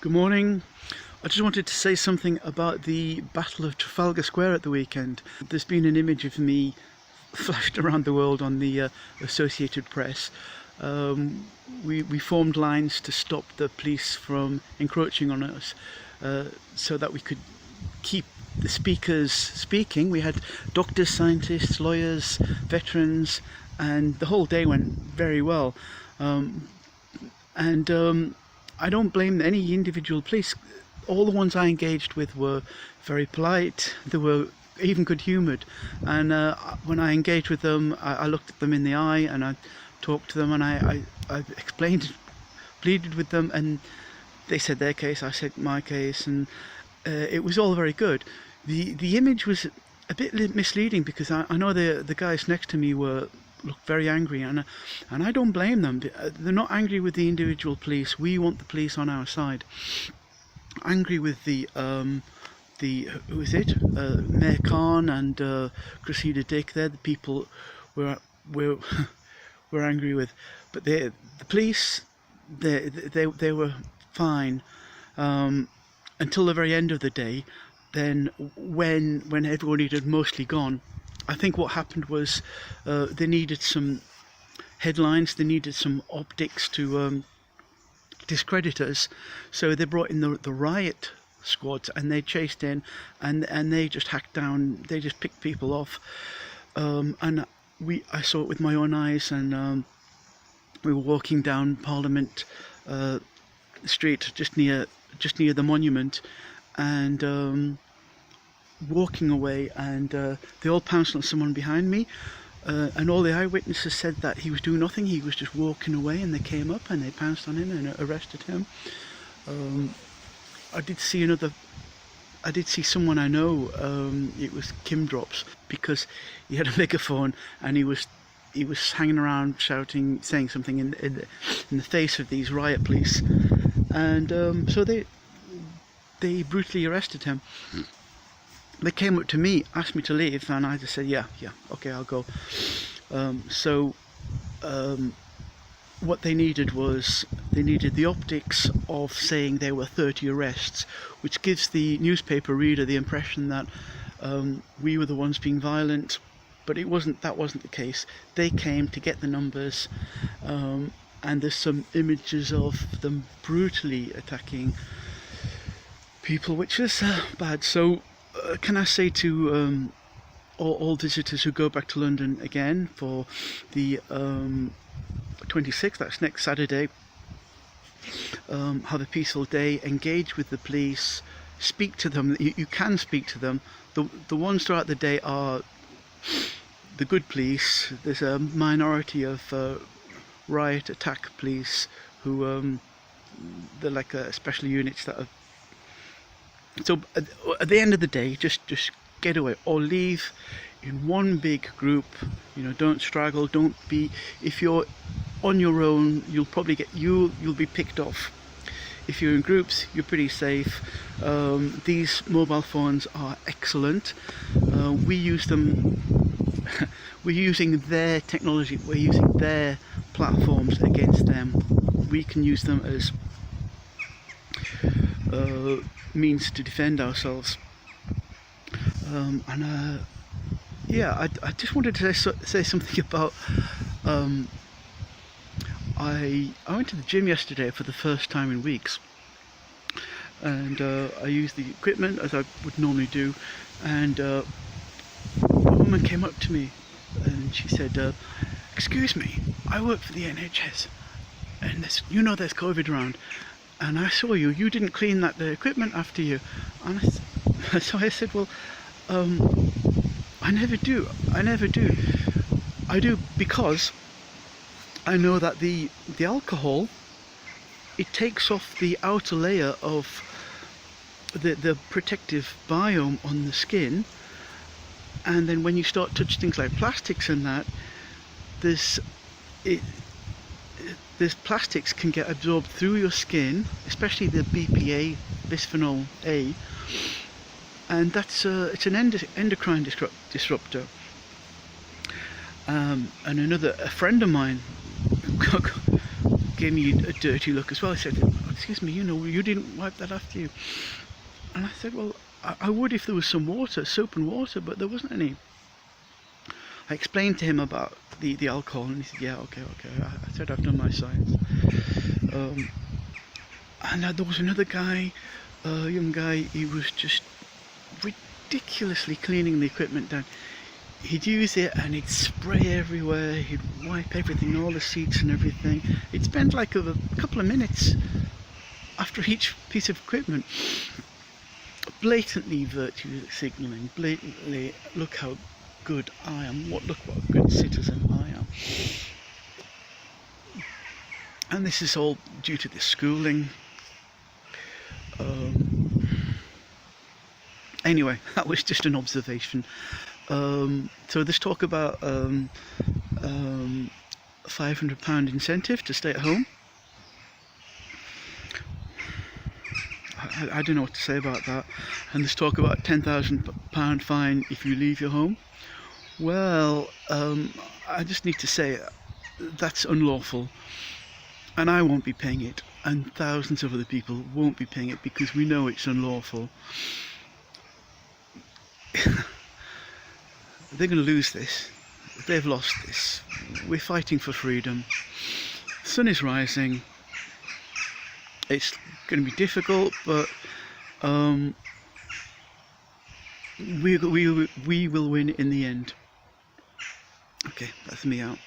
Good morning. I just wanted to say something about the Battle of Trafalgar Square at the weekend. There's been an image of me flashed around the world on the Associated Press. We formed lines to stop the police from encroaching on us so that we could keep the speakers speaking. We had doctors, scientists, lawyers, veterans, and the whole day went very well. I don't blame any individual police. All the ones I engaged with were very polite. They were even good-humoured, and when I engaged with them, I looked at them in the eye and I talked to them, and I explained, pleaded with them, and they said their case, I said my case, and it was all very good. The image was a bit misleading because I know the guys next to me looked very angry, and I don't blame them. They're not angry with the individual police. We want the police on our side. Angry with the who is it? Mayor Khan and Cressida Dick. They're the people we're angry with. But the police, they were fine until the very end of the day. Then when everybody had mostly gone, I think what happened was they needed some headlines, they needed some optics to discredit us, so they brought in the riot squads, and they chased in and they just hacked down, they just picked people off, and I saw it with my own eyes, and we were walking down Parliament Street just near the monument, and walking away, and they all pounced on someone behind me, and all the eyewitnesses said that he was doing nothing, he was just walking away, and they came up and they pounced on him and arrested him. I did see someone I know, it was Kim Drops, because he had a megaphone and he was hanging around shouting, saying something in the face of these riot police, and so they brutally arrested him. They came up to me, asked me to leave, and I just said, yeah, okay, I'll go. What they needed was, they needed the optics of saying there were 30 arrests, which gives the newspaper reader the impression that we were the ones being violent, but that wasn't the case. They came to get the numbers, and there's some images of them brutally attacking people, which is bad. So can I say to all visitors who go back to London again for the 26th, that's next Saturday, have a peaceful day, engage with the police, speak to them. You can speak to them. The ones throughout the day are the good police. There's a minority of riot attack police who they're like special units that are. So at the end of the day, just get away or leave in one big group. Don't straggle. Don't be. If you're on your own, you'll probably you'll be picked off. If you're in groups, you're pretty safe. These mobile phones are excellent. We use them. We're using their technology. We're using their platforms against them. We can use them as means to defend ourselves. I just wanted to say something about I went to the gym yesterday for the first time in weeks, and I used the equipment as I would normally do, and a woman came up to me and she said, excuse me, I work for the NHS, and there's COVID around, and I saw you didn't clean the equipment after you. And so I said, well, I never do. I do because I know that the alcohol, it takes off the outer layer of the protective biome on the skin, and then when you start touching things like plastics and that, these plastics can get absorbed through your skin, especially the BPA, bisphenol A, and that's it's an endocrine disruptor. And a friend of mine gave me a dirty look as well. He said, excuse me, you know, you didn't wipe that after you. And I said, well, I would if there was some water, soap and water, but there wasn't any. I explained to him about the alcohol, and he said, yeah, okay. I said, I've done my science. And there was another guy, a young guy, he was just ridiculously cleaning the equipment down. He'd use it and he'd spray everywhere, he'd wipe everything, all the seats and everything. He'd spend like a couple of minutes after each piece of equipment, blatantly virtue signalling, blatantly, look how good I am, look what a good citizen I am. And this is all due to the schooling. Anyway, that was just an observation. So this talk about £500 incentive to stay at home. I don't know what to say about that. And this talk about £10,000 fine if you leave your home. Well, I just need to say that's unlawful, and I won't be paying it, and thousands of other people won't be paying it because we know it's unlawful. They're going to lose this. They've lost this. We're fighting for freedom. The sun is rising. It's going to be difficult, but we will win in the end. Okay, that's me out.